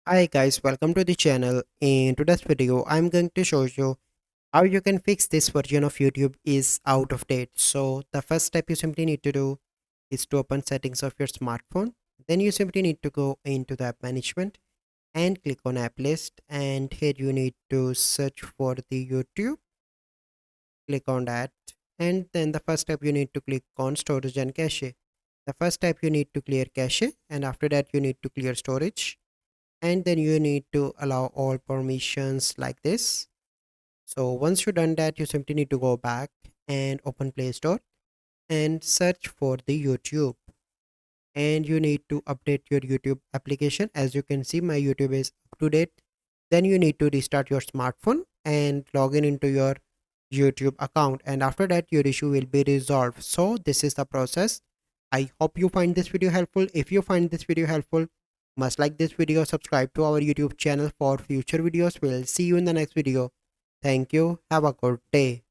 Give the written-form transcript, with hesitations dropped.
Hi guys, welcome to the channel. In today's video, I'm going to show you how you can fix this version of YouTube is out of date. So the first step you simply need to do is to open settings of your smartphone. Then you simply need to go into the app management and click on app list, and here you need to search for the YouTube. Click on that, and then the first step you need to click on storage and cache. The first step you need to clear cache, and after that you need to clear storage, and then you need to allow all permissions like this. So once you've done that, you simply need to go back and open Play Store and search for the YouTube, and you need to update your YouTube application. As you can see, my YouTube is up to date. Then you need to restart your smartphone and log in into your YouTube account, and after that your issue will be resolved. So this is the process. I hope you find this video helpful. If you find this video helpful, must like this video, subscribe to our YouTube channel for future videos. We'll see you in the next video. Thank you. Have a good day.